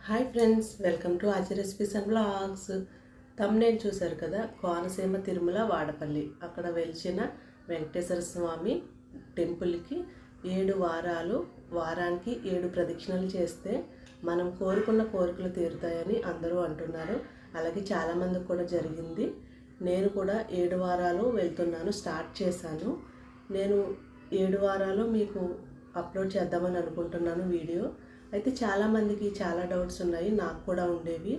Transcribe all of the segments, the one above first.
Hi friends, welcome to ఆచి recipes and blogs. Thumbnail చూశారు కదా, కోనసీమ తిరుమల వాడపల్లి అక్కడ వెలిచిన వెంకటేశ్వర స్వామి టెంపుల్కి 7 వారాలు వారానికి 7 ప్రదక్షిణలు చేస్తే మనం కోరుకున్న కోరికలు తీరుతాయని అందరూ అంటున్నారు. అలాగే చాలామందికి కూడా జరిగింది. నేను కూడా 7 వారాలు వెళ్తున్నాను, స్టార్ట్ చేశాను. నేను 7 వారాలు మీకు అప్లోడ్ చేద్దామని అనుకుంటున్నాను వీడియో. అయితే చాలామందికి చాలా డౌట్స్ ఉన్నాయి, నాకు కూడా ఉండేవి.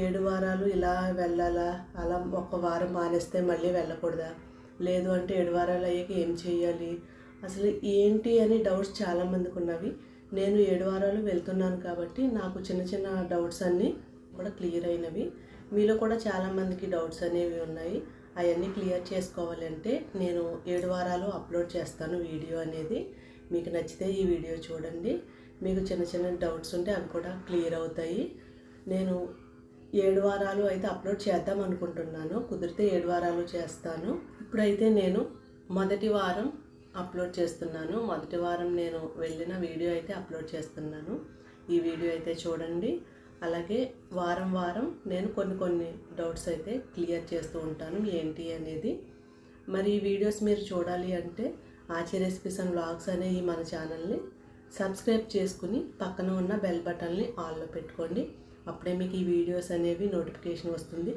7 వారాలు ఇలా వెళ్ళాలా, అలా ఒక వారం మానేస్తే మళ్ళీ వెళ్ళకూడదా, లేదు అంటే 7 వారాలు అయ్యాక ఏం చేయాలి, అసలు ఏంటి అని డౌట్స్ చాలామందికి ఉన్నవి. నేను 7 వారాలు వెళ్తున్నాను కాబట్టి నాకు చిన్న చిన్న డౌట్స్ అన్నీ కూడా క్లియర్ అయినవి. మీలో కూడా చాలామందికి డౌట్స్ అనేవి ఉన్నాయి. అవన్నీ క్లియర్ చేసుకోవాలంటే నేను 7 వారాలు అప్లోడ్ చేస్తాను వీడియో అనేది. మీకు నచ్చితే ఈ వీడియో చూడండి. మీకు చిన్న చిన్న డౌట్స్ ఉంటే అవి కూడా క్లియర్ అవుతాయి. నేను 7 వారాలు అయితే అప్లోడ్ చేద్దాం అనుకుంటున్నాను. కుదిరితే 7 వారాలు చేస్తాను. ఇప్పుడైతే నేను మొదటి వారం అప్లోడ్ చేస్తున్నాను. మొదటి వారం నేను వెళ్ళిన వీడియో అయితే అప్లోడ్ చేస్తున్నాను. ఈ వీడియో అయితే చూడండి. అలాగే వారం వారం నేను కొన్ని డౌట్స్ అయితే క్లియర్ చేస్తూ ఉంటాను ఏంటి అనేది. మరి ఈ వీడియోస్ మీరు చూడాలి అంటే ఆచి రెసిపీస్ అండ్ వ్లాగ్స్ అనే ఈ మన ఛానల్ని సబ్స్క్రైబ్ చేసుకుని పక్కన ఉన్న బెల్ బటన్ని ఆన్లో పెట్టుకోండి. అప్పుడే మీకు ఈ వీడియోస్ అనేవి నోటిఫికేషన్ వస్తుంది.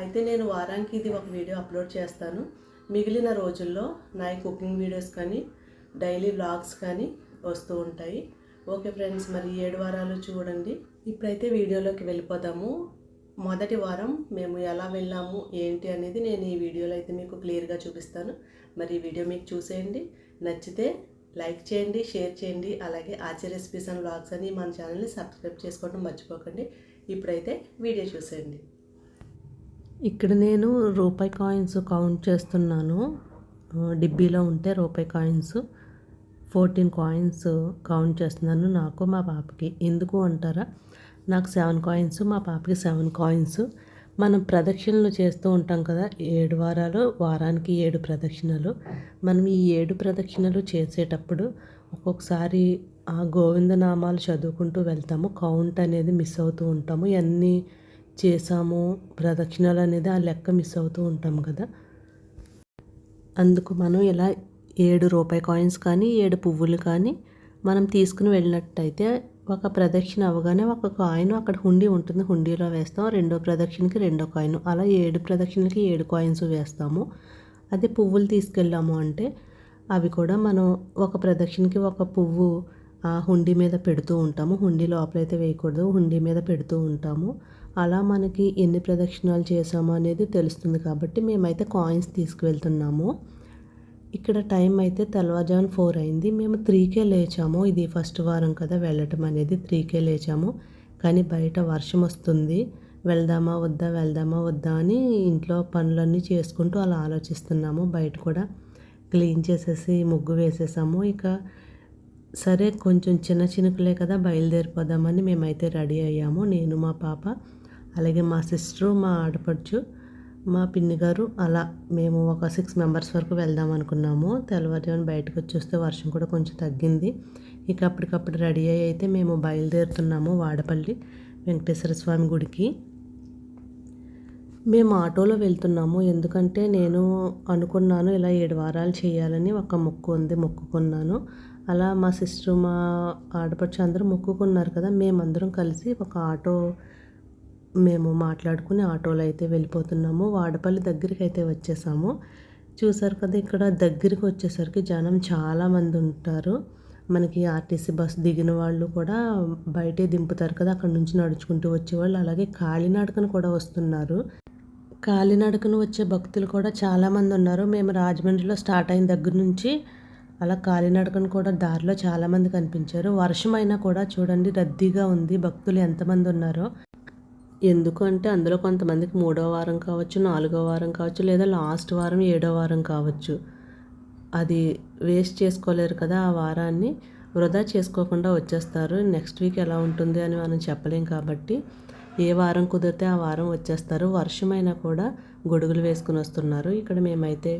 అయితే నేను వారానికి ఇది ఒక వీడియో అప్లోడ్ చేస్తాను. మిగిలిన రోజుల్లో నా కుకింగ్ వీడియోస్ కానీ డైలీ వ్లాగ్స్ కానీ వస్తూ ఉంటాయి. ఓకే ఫ్రెండ్స్, మరి 7 వారాలు చూడండి. ఇప్పుడైతే వీడియోలోకి వెళ్ళిపోదాము. మొదటి వారం మేము ఎలా వెళ్ళాము ఏంటి అనేది నేను ఈ వీడియోలో అయితే మీకు క్లియర్గా చూపిస్తాను. మరి ఈ వీడియో మీకు చూసేయండి. నచ్చితే లైక్ చేయండి, షేర్ చేయండి. అలాగే ఆచి రెసిపీస్ అండ్ వ్లాగ్స్ అని మన ఛానల్ని సబ్స్క్రైబ్ చేసుకోవడం మర్చిపోకండి. ఇప్పుడైతే వీడియో చూసేయండి. ఇక్కడ నేను రూపాయి కాయిన్స్ కౌంట్ చేస్తున్నాను. డిబ్బీలో ఉంటే రూపాయి కాయిన్స్ 14 కాయిన్స్ కౌంట్ చేస్తున్నాను, నాకు మా పాపకి. ఎందుకు అంటారా, నాకు 7 కాయిన్స్, మా పాపకి 7 కాయిన్స్. మనం ప్రదక్షిణలు చేస్తూ ఉంటాం కదా, 7 వారాలు వారానికి 7 ప్రదక్షిణలు. మనం ఈ 7 ప్రదక్షిణలు చేసేటప్పుడు ఒక్కొక్కసారి ఆ గోవిందనామాలు చదువుకుంటూ వెళ్తాము. కౌంట్ అనేది మిస్ అవుతూ ఉంటాము. ఎన్ని చేసాము ప్రదక్షిణలు అనేది ఆ లెక్క మిస్ అవుతూ ఉంటాం కదా. అందుకు మనం ఇలా 7 రూపాయి కాయిన్స్ కానీ 7 పువ్వులు కానీ మనం తీసుకుని వెళ్ళినట్టయితే ఒక ప్రదక్షిణ అవ్వగానే ఒక కాయిన్ అక్కడ హుండీ ఉంటుంది, హుండీలో వేస్తాం. రెండో ప్రదక్షిణకి 2వ కాయిన్, అలా 7 ప్రదక్షిణలకి 7 కాయిన్స్ వేస్తాము. అదే పువ్వులు తీసుకెళ్ళాము అంటే అవి కూడా మనం ఒక ప్రదక్షిణకి ఒక పువ్వు ఆ హుండీ మీద పెడుతూ ఉంటాము. హుండీ లోపలైతే వేయకూడదు, హుండీ మీద పెడుతూ ఉంటాము. అలా మనకి ఎన్ని ప్రదక్షిణాలు చేసాము అనేది తెలుస్తుంది. కాబట్టి మేమైతే కాయిన్స్ తీసుకువెళ్తున్నాము. ఇక్కడ టైం అయితే తెల్లవారుజామున 4 అయింది. మేము 3కే లేచాము. ఇది ఫస్ట్ వారం కదా వెళ్ళటం అనేది, 3కే లేచాము. కానీ బయట వర్షం వస్తుంది. వెళ్దామా వద్దా అని ఇంట్లో పనులన్నీ చేసుకుంటూ అలా ఆలోచిస్తున్నాము. బయట కూడా క్లీన్ చేసేసి ముగ్గు వేసేసాము. ఇక సరే కొంచెం చిన్న చినుకులే కదా, బయలుదేరిపోదామని మేమైతే రెడీ అయ్యాము. నేను, మా పాప, అలాగే మా సిస్టరు, మా ఆడపడుచు, మా పిన్ని గారు, అలా మేము ఒక 6 మెంబర్స్ వరకు వెళ్దాం అనుకున్నాము. తెల్లవారుజామున బయటకు వచ్చేస్తే వర్షం కూడా కొంచెం తగ్గింది. ఇక అప్పటికప్పుడు రెడీ అయ్యి అయితే మేము బయలుదేరుతున్నాము వాడపల్లి వెంకటేశ్వర స్వామి గుడికి. మేము ఆటోలో వెళ్తున్నాము. ఎందుకంటే నేను అనుకున్నాను ఇలా 7 వారాలు చేయాలని, ఒక మొక్కు ఉంది, మొక్కుకున్నాను. అలా మా సిస్టర్, మా ఆడపడుచు అందరూ మొక్కుకున్నారు కదా. మేమందరం కలిసి ఒక ఆటో మేము మాట్లాడుకుని ఆటోలో అయితే వెళ్ళిపోతున్నాము. వాడపల్లి దగ్గరికి అయితే వచ్చేసాము. చూసారు కదా, ఇక్కడ దగ్గరికి వచ్చేసరికి జనం చాలామంది ఉంటారు. మనకి ఆర్టీసీ బస్ దిగిన వాళ్ళు కూడా బయటే దింపుతారు కదా, అక్కడ నుంచి నడుచుకుంటూ వచ్చేవాళ్ళు. అలాగే కాలినడకను కూడా వస్తున్నారు. కాలినడకను వచ్చే భక్తులు కూడా చాలామంది ఉన్నారు. మేము రాజమండ్రిలో స్టార్ట్ అయిన దగ్గర నుంచి అలా కాలినడకను కూడా దారిలో చాలామంది కనిపించారు. వర్షం అయినా కూడా చూడండి రద్దీగా ఉంది. భక్తులు ఎంతమంది ఉన్నారో. ఎందుకంటే అందులో కొంతమందికి 3వ వారం కావచ్చు, 4వ వారం కావచ్చు, లేదా లాస్ట్ వారం 7వ వారం కావచ్చు. అది వేస్ట్ చేసుకోలేరు కదా, ఆ వారాన్ని వృధా చేసుకోకుండా వచ్చేస్తారు. నెక్స్ట్ వీక్ ఎలా ఉంటుంది అని మనం చెప్పలేం. కాబట్టి ఏ వారం కుదిరితే ఆ వారం వచ్చేస్తారు. వర్షమైనా కూడా గొడుగులు వేసుకుని వస్తున్నారు. ఇక్కడ మేమైతే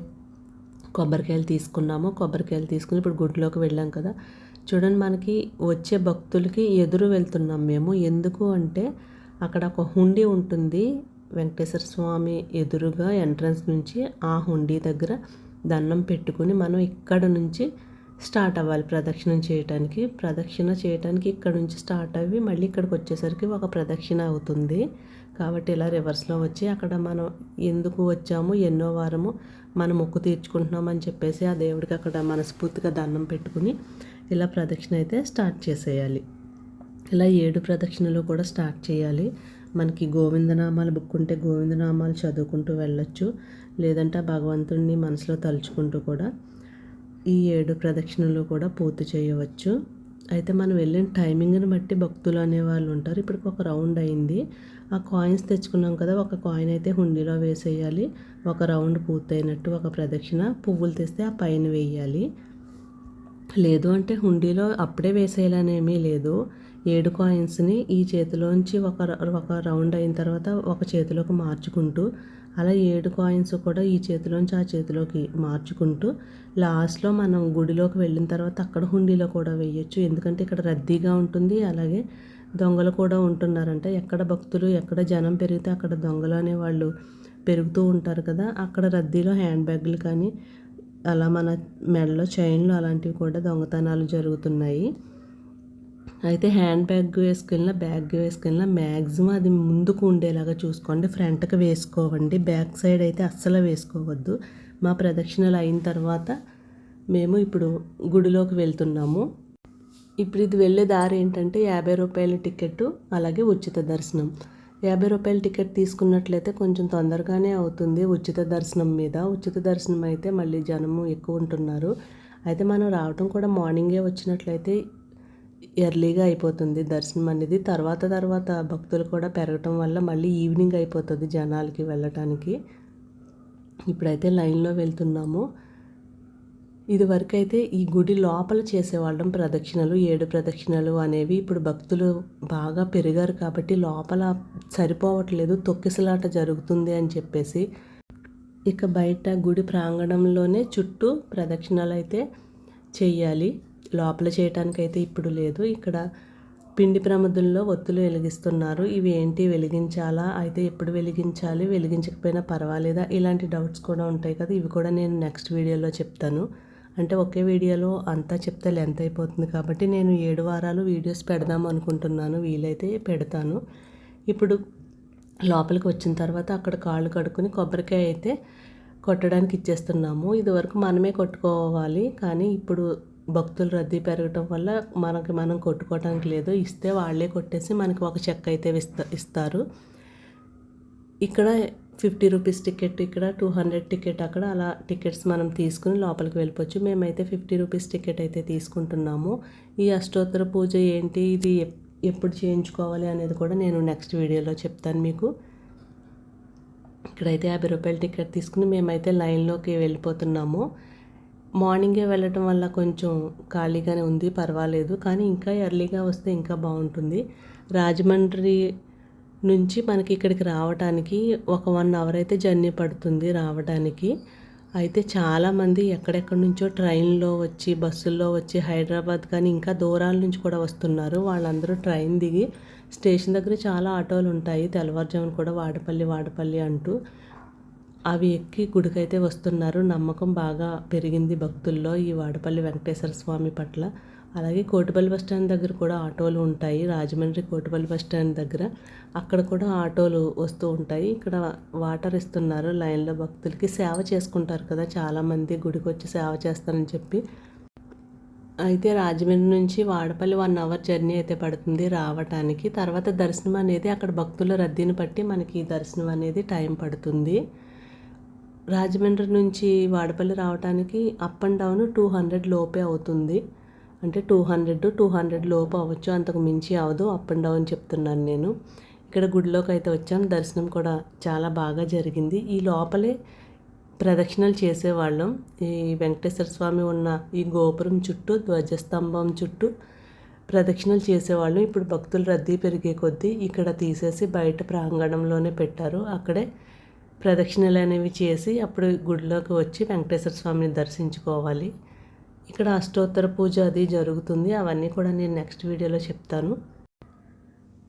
కొబ్బరికాయలు తీసుకున్నాము. కొబ్బరికాయలు తీసుకుని ఇప్పుడు గుడిలోకి వెళ్ళాం కదా. చూడండి, మనకి వచ్చే భక్తులకి ఎదురు వెళ్తున్నాం మేము. ఎందుకు అంటే అక్కడ ఒక హుండీ ఉంటుంది వెంకటేశ్వర స్వామి ఎదురుగా ఎంట్రన్స్ నుంచి. ఆ హుండీ దగ్గర దండం పెట్టుకుని మనం ఇక్కడ నుంచి స్టార్ట్ అవ్వాలి ప్రదక్షిణం చేయటానికి. ప్రదక్షిణ చేయటానికి ఇక్కడ నుంచి స్టార్ట్ అవ్వి మళ్ళీ ఇక్కడికి వచ్చేసరికి ఒక ప్రదక్షిణ అవుతుంది. కాబట్టి ఇలా రివర్స్లో వచ్చి అక్కడ మనం ఎందుకు వచ్చాము, ఎన్నో వారము మనం మొక్కు తీర్చుకుంటున్నామని చెప్పేసి ఆ దేవుడికి అక్కడ మనస్ఫూర్తిగా దండం పెట్టుకుని ఇలా ప్రదక్షిణ అయితే స్టార్ట్ చేసేయాలి. ఇలా 7 ప్రదక్షిణలు కూడా స్టార్ట్ చేయాలి. మనకి గోవిందనామాలు బుక్ ఉంటే గోవిందనామాలు చదువుకుంటూ వెళ్ళొచ్చు, లేదంటే భగవంతుడిని మనసులో తలుచుకుంటూ కూడా ఈ 7 ప్రదక్షిణలు కూడా పూర్తి చేయవచ్చు. అయితే మనం వెళ్ళిన టైమింగ్ని బట్టి భక్తులు అనేవాళ్ళు ఉంటారు. ఇప్పటికి ఒక రౌండ్ అయింది. ఆ కాయిన్స్ తెచ్చుకున్నాం కదా, ఒక కాయిన్ అయితే హుండీలో వేసేయాలి. ఒక రౌండ్ పూర్తయినట్టు ఒక ప్రదక్షిణ. పువ్వులు తెస్తే ఆ పైన వేయాలి. లేదు అంటే హుండీలో అప్పుడే వేసేయాలనేమీ లేదు. 7 కాయిన్స్ని ఈ చేతిలోంచి ఒక రౌండ్ అయిన తర్వాత ఒక చేతిలోకి మార్చుకుంటూ, అలా 7 కాయిన్స్ కూడా ఈ చేతిలోంచి ఆ చేతిలోకి మార్చుకుంటూ లాస్ట్లో మనం గుడిలోకి వెళ్ళిన తర్వాత అక్కడ హుండీలో కూడా వేయచ్చు. ఎందుకంటే ఇక్కడ రద్దీగా ఉంటుంది, అలాగే దొంగలు కూడా ఉంటున్నారంట. ఎక్కడ భక్తులు ఎక్కడ జనం పెరిగితే అక్కడ దొంగలు అనేవాళ్ళు పెరుగుతూ ఉంటారు కదా. అక్కడ రద్దీలో హ్యాండ్ బ్యాగులు కానీ అలా మన మెడలో చైన్లు అలాంటివి కూడా దొంగతనాలు జరుగుతున్నాయి. అయితే హ్యాండ్ బ్యాగ్ వేసుకెళ్ళినా మ్యాక్సిమం అది ముందుకు ఉండేలాగా చూసుకోండి. ఫ్రంట్కి వేసుకోవండి, బ్యాక్ సైడ్ అయితే అస్సలు వేసుకోవద్దు. మా ప్రదక్షిణలు అయిన తర్వాత మేము ఇప్పుడు గుడిలోకి వెళ్తున్నాము. ఇప్పుడు ఇది వెళ్ళే దారి ఏంటంటే 50 రూపాయల టికెట్, అలాగే ఉచిత దర్శనం. 50 రూపాయల టికెట్ తీసుకున్నట్లయితే కొంచెం తొందరగానే అవుతుంది ఉచిత దర్శనం మీద. ఉచిత దర్శనం అయితే మళ్ళీ జనము ఎక్కువ ఉంటున్నారు. అయితే మనం రావటం కూడా మార్నింగే వచ్చినట్లయితే ఎర్లీగా అయిపోతుంది దర్శనం అనేది. తర్వాత భక్తులు కూడా పెరగటం వల్ల మళ్ళీ ఈవినింగ్ అయిపోతుంది జనాలకి వెళ్ళటానికి. ఇప్పుడైతే లైన్లో వెళ్తున్నాము. ఇదివరకు అయితే ఈ గుడి లోపల చేసేవాళ్ళం ప్రదక్షిణలు, 7 ప్రదక్షిణలు అనేవి. ఇప్పుడు భక్తులు బాగా పెరిగారు కాబట్టి లోపల సరిపోవట్లేదు, తొక్కిసలాట జరుగుతుంది అని చెప్పేసి ఇక బయట గుడి ప్రాంగణంలోనే చుట్టూ ప్రదక్షిణలు అయితే చెయ్యాలి. లోపల చేయటానికైతే ఇప్పుడు లేదు. ఇక్కడ పిండి ప్రమిదల్లో ఒత్తులు వెలిగిస్తున్నారు. ఇవి ఏంటి, వెలిగించాలా, అయితే ఎప్పుడు వెలిగించాలి, వెలిగించకపోయినా పర్వాలేదా, ఇలాంటి డౌట్స్ కూడా ఉంటాయి కదా. ఇవి కూడా నేను నెక్స్ట్ వీడియోలో చెప్తాను. అంటే ఒకే వీడియోలో అంతా చెప్తే లెంత్ అయిపోతుంది కాబట్టి నేను 7 వారాలు వీడియోస్ పెడదాం అనుకుంటున్నాను. వీలైతే పెడతాను. ఇప్పుడు లోపలికి వచ్చిన తర్వాత అక్కడ కాళ్ళు కడుక్కొని కొబ్బరికాయ అయితే కొట్టడానికి ఇచ్చేస్తున్నాము. ఇదివరకు మనమే కొట్టుకోవాలి, కానీ ఇప్పుడు భక్తులు రద్దీ పెరగటం వల్ల మనం కొట్టుకోవడానికి లేదు. ఇస్తే వాళ్ళే కొట్టేసి మనకి ఒక చెక్ అయితే ఇస్తారు. ఇక్కడ 50 రూపీస్ టికెట్, ఇక్కడ 200 టికెట్, అక్కడ అలా టికెట్స్ మనం తీసుకుని లోపలికి వెళ్ళిపోవచ్చు. మేమైతే 50 రూపీస్ టికెట్ అయితే తీసుకుంటున్నాము. ఈ అష్టోత్తర పూజ ఏంటి, ఇది ఎప్పుడు చేయించుకోవాలి అనేది కూడా నేను నెక్స్ట్ వీడియోలో చెప్తాను మీకు. ఇక్కడైతే 50 రూపాయల టికెట్ తీసుకుని మేమైతే లైన్లోకి వెళ్ళిపోతున్నాము. మార్నింగే వెళ్ళటం వల్ల కొంచెం ఖాళీగానే ఉంది, పర్వాలేదు. కానీ ఇంకా ఎర్లీగా వస్తే ఇంకా బాగుంటుంది. రాజమండ్రి నుంచి మనకి ఇక్కడికి రావడానికి ఒక 1 అవర్ అయితే జర్నీ పడుతుంది రావడానికి. అయితే చాలామంది ఎక్కడెక్కడి నుంచో ట్రైన్లో వచ్చి, బస్సుల్లో వచ్చి హైదరాబాద్ కానీ ఇంకా దూరాల నుంచి కూడా వస్తున్నారు. వాళ్ళందరూ ట్రైన్ దిగి స్టేషన్ దగ్గర చాలా ఆటోలు ఉంటాయి, తెల్లవారుజామున కూడా వాడపల్లి అంటూ అవి ఎక్కి గుడికైతే వస్తున్నారు. నమ్మకం బాగా పెరిగింది భక్తుల్లో ఈ వాడపల్లి వెంకటేశ్వర స్వామి పట్ల. అలాగే కోటిపల్లి బస్ స్టాండ్ దగ్గర కూడా ఆటోలు ఉంటాయి. రాజమండ్రి కోటిపల్లి బస్ స్టాండ్ దగ్గర అక్కడ కూడా ఆటోలు వస్తూ ఉంటాయి. ఇక్కడ వాటర్ ఇస్తున్నారు లైన్లో భక్తులకి. సేవ చేసుకుంటారు కదా చాలామంది, గుడికి వచ్చి సేవ చేస్తారని చెప్పి. అయితే రాజమండ్రి నుంచి వాడపల్లి 1 అవర్ జర్నీ అయితే పడుతుంది రావటానికి. తర్వాత దర్శనం అనేది అక్కడ భక్తుల రద్దీని బట్టి మనకి దర్శనం అనేది టైం పడుతుంది. రాజమండ్రి నుంచి వాడపల్లి రావడానికి అప్ అండ్ డౌన్ 200 లోపే అవుతుంది. అంటే 200 లోపు అవ్వచ్చు, అంతకు మించి అవదు. అప్ అండ్ డౌన్ చెప్తున్నాను నేను. ఇక్కడ గుడిలోకి అయితే వచ్చాం. దర్శనం కూడా చాలా బాగా జరిగింది. ఈ లోపలే ప్రదక్షిణలు చేసేవాళ్ళం. ఈ వెంకటేశ్వర స్వామి ఉన్న ఈ గోపురం చుట్టూ, ధ్వజస్తంభం చుట్టూ ప్రదక్షిణలు చేసేవాళ్ళం. ఇప్పుడు భక్తులు రద్దీ పెరిగే కొద్దీ ఇక్కడ తీసేసి బయట ప్రాంగణంలోనే పెట్టారు. అక్కడే ప్రదక్షిణలు అనేవి చేసి అప్పుడు గుడిలోకి వచ్చి వెంకటేశ్వర స్వామిని దర్శించుకోవాలి. ఇక్కడ అష్టోత్తర పూజ అది జరుగుతుంది. అవన్నీ కూడా నేను నెక్స్ట్ వీడియోలో చెప్తాను.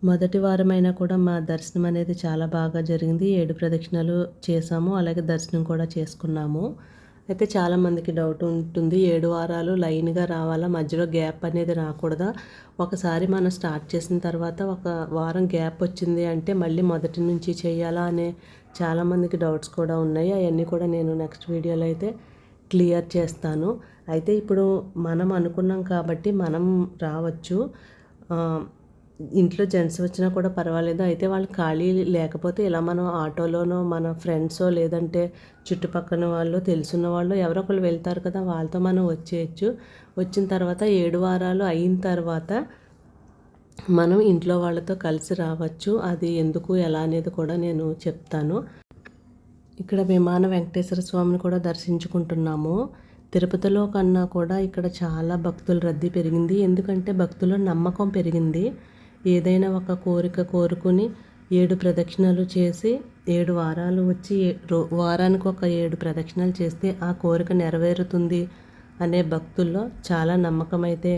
మొదటి వారమైనా కూడా మా దర్శనం అనేది చాలా బాగా జరిగింది. 7 ప్రదక్షిణాలు చేసాము, అలాగే దర్శనం కూడా చేసుకున్నాము. అయితే చాలామందికి డౌట్ ఉంటుంది, 7 వారాలు లైన్గా రావాలా, మధ్యలో గ్యాప్ అనేది రాకూడదా? ఒకసారి మనం స్టార్ట్ చేసిన తర్వాత ఒక వారం గ్యాప్ వచ్చింది అంటే మళ్ళీ మొదటి నుంచి చేయాలా అనే చాలామందికి డౌట్స్ కూడా ఉన్నాయి. అవన్నీ కూడా నేను నెక్స్ట్ వీడియోలో అయితే క్లియర్ చేస్తాను. అయితే ఇప్పుడు మనం అనుకున్నాం కాబట్టి మనం రావచ్చు. ఇంట్లో జెంట్స్ వచ్చినా కూడా పర్వాలేదు. అయితే వాళ్ళు ఖాళీ లేకపోతే ఇలా మనం ఆటోలోనో మన ఫ్రెండ్సో లేదంటే చుట్టుపక్కల వాళ్ళు తెలుసున్న వాళ్ళు ఎవరో ఒకళ్ళు వెళ్తారు కదా, వాళ్ళతో మనం వచ్చేయచ్చు. వచ్చిన తర్వాత 7 వారాలు అయిన తర్వాత మనం ఇంట్లో వాళ్ళతో కలిసి రావచ్చు. అది ఎందుకు ఎలా అనేది కూడా నేను చెప్తాను. ఇక్కడ విమాన వెంకటేశ్వర స్వామిని కూడా దర్శించుకుంటున్నాము. తిరుపతిలో కన్నా కూడా ఇక్కడ చాలా భక్తుల రద్దీ పెరిగింది. ఎందుకంటే భక్తుల నమ్మకం పెరిగింది. ఏదైనా ఒక కోరిక కోరుకుని 7 ప్రదక్షిణాలు చేసి 7 వారాలు వచ్చి వారానికి ఒక 7 ప్రదక్షిణాలు చేస్తే ఆ కోరిక నెరవేరుతుంది అనే భక్తుల్లో చాలా నమ్మకం అయితే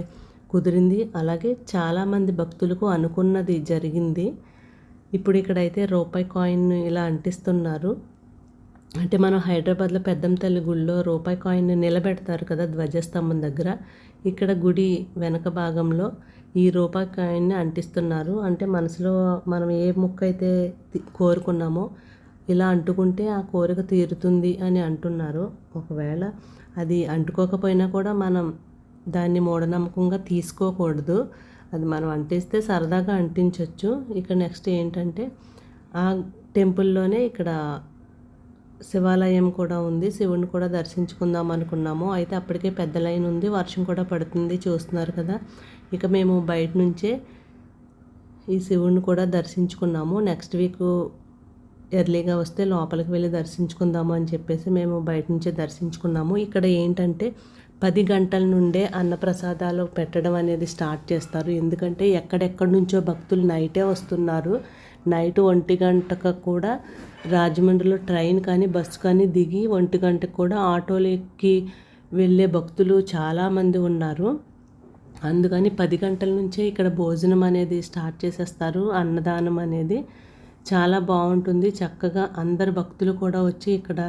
కుదిరింది. అలాగే చాలామంది భక్తులకు అనుకున్నది జరిగింది. ఇప్పుడు ఇక్కడైతే రూపాయి కాయిన్ ఇలా అంటిస్తున్నారు. అంటే మనం హైదరాబాద్లో పెద్దమ్మ తల్లి గుడిలో రూపాయి కాయిన్ నిలబెడతారు కదా ధ్వజస్తంభం దగ్గర, ఇక్కడ గుడి వెనక భాగంలో ఈ రూపాయి కాయిన్ని అంటిస్తున్నారు. అంటే మనసులో మనం ఏ ముక్క అయితే కోరుకున్నామో ఇలా అంటుకుంటే ఆ కోరిక తీరుతుంది అని అంటున్నారు. ఒకవేళ అది అంటుకోకపోయినా కూడా మనం దాన్ని మూఢనమ్మకంగా తీసుకోకూడదు. అది మనం అంటిస్తే సరదాగా అంటించవచ్చు. ఇక్కడ నెక్స్ట్ ఏంటంటే ఆ టెంపుల్లోనే ఇక్కడ శివాలయం కూడా ఉంది. శివుని కూడా దర్శించుకుందాం అనుకున్నాము. అయితే అప్పటికే పెద్ద లైన్ ఉంది, వర్షం కూడా పడుతుంది, చూస్తున్నారు కదా. ఇక మేము బయట నుంచే ఈ శివుని కూడా దర్శించుకున్నాము. నెక్స్ట్ వీక్ ఎర్లీగా వస్తే లోపలికి వెళ్ళి దర్శించుకుందాము అని చెప్పేసి మేము బయట నుంచే దర్శించుకున్నాము. ఇక్కడ ఏంటంటే 10 గంటల నుండే అన్నప్రసాదాలు పెట్టడం అనేది స్టార్ట్ చేస్తారు. ఎందుకంటే ఎక్కడెక్కడి నుంచో భక్తులు నైటే వస్తున్నారు. నైట్ 1 గంటకు కూడా రాజమండ్రిలో ట్రైన్ కానీ బస్సు కానీ దిగి 1 గంటకు కూడా ఆటోలు ఎక్కి వెళ్ళే భక్తులు చాలామంది ఉన్నారు. అందుకని 10 గంటల నుంచే ఇక్కడ భోజనం అనేది స్టార్ట్ చేసేస్తారు. అన్నదానం అనేది చాలా బాగుంటుంది. చక్కగా అందరు భక్తులు కూడా వచ్చి ఇక్కడ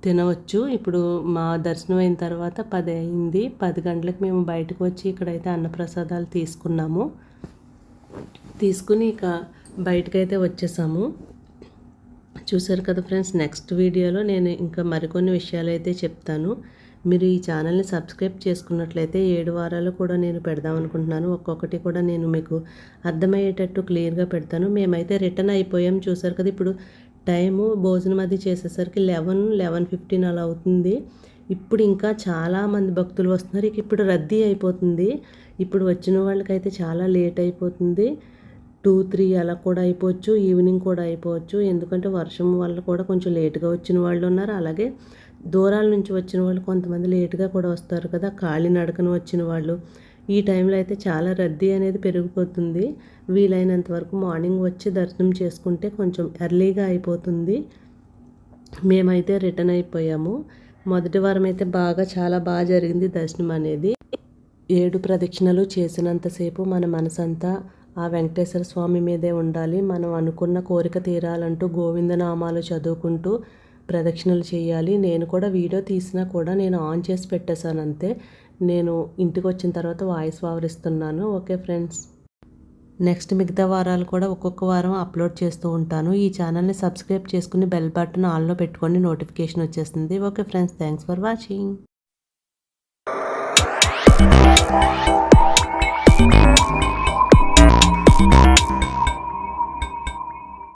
తినవచ్చు. ఇప్పుడు మా దర్శనం అయిన తర్వాత 10 అయింది. 10 గంటలకు మేము బయటకు వచ్చి ఇక్కడైతే అన్నప్రసాదాలు తీసుకున్నాము. తీసుకుని ఇక బయటకైతే వచ్చేసాము. చూసారు కదా ఫ్రెండ్స్, నెక్స్ట్ వీడియోలో నేను ఇంకా మరికొన్ని విషయాలు అయితే చెప్తాను. మీరు ఈ ఛానల్ని సబ్స్క్రైబ్ చేసుకున్నట్లయితే 7 వారాలు కూడా నేను పెడదాం అనుకుంటున్నాను. ఒక్కొక్కటి కూడా నేను మీకు అర్థమయ్యేటట్టు క్లియర్గా పెడతాను. మేమైతే రిటర్న్ అయిపోయాం. చూసారు కదా, ఇప్పుడు టైము భోజనం అది చేసేసరికి 11:15 అలా అవుతుంది. ఇప్పుడు ఇంకా చాలామంది భక్తులు వస్తున్నారు. ఇప్పుడు రద్దీ అయిపోతుంది. ఇప్పుడు వచ్చిన వాళ్ళకైతే చాలా లేట్ అయిపోతుంది. 2-3 అలా కూడా అయిపోవచ్చు, ఈవినింగ్ కూడా అయిపోవచ్చు. ఎందుకంటే వర్షం వల్ల కూడా కొంచెం లేట్గా వచ్చిన వాళ్ళు ఉన్నారు. అలాగే దూరాల నుంచి వచ్చిన వాళ్ళు కొంతమంది లేట్గా కూడా వస్తారు కదా, కాలినడకన వచ్చిన వాళ్ళు. ఈ టైంలో అయితే చాలా రద్దీ అనేది పెరిగిపోతుంది. వీలైనంత వరకు మార్నింగ్ వచ్చి దర్శనం చేసుకుంటే కొంచెం ఎర్లీగా అయిపోతుంది. మేమైతే రిటర్న్ అయిపోయాము. మొదటి వారం అయితే చాలా బాగా జరిగింది దర్శనం అనేది. 7 ప్రదక్షిణలు చేసినంతసేపు మన మనసంతా ఆ వెంకటేశ్వర స్వామి మీదే ఉండాలి. మనం అనుకున్న కోరిక తీరాలంటూ గోవిందనామాలు చదువుకుంటూ ప్రదక్షిణలు చేయాలి. నేను కూడా వీడియో తీసినా కూడా నేను ఆన్ చేసి పెట్టేశాను అంతే. నేను ఇంటికి వచ్చిన తర్వాత వాయిస్ ఓవర్ ఇస్తున్నాను. ఓకే ఫ్రెండ్స్, నెక్స్ట్ మిగతా వారాలు కూడా ఒక్కొక్క వారం అప్లోడ్ చేస్తూ ఉంటాను. ఈ ఛానల్ని సబ్స్క్రైబ్ చేసుకుని బెల్ బటన్ ఆన్లో పెట్టుకొని నోటిఫికేషన్ వచ్చేస్తుంది. Okay friends, thanks for watching.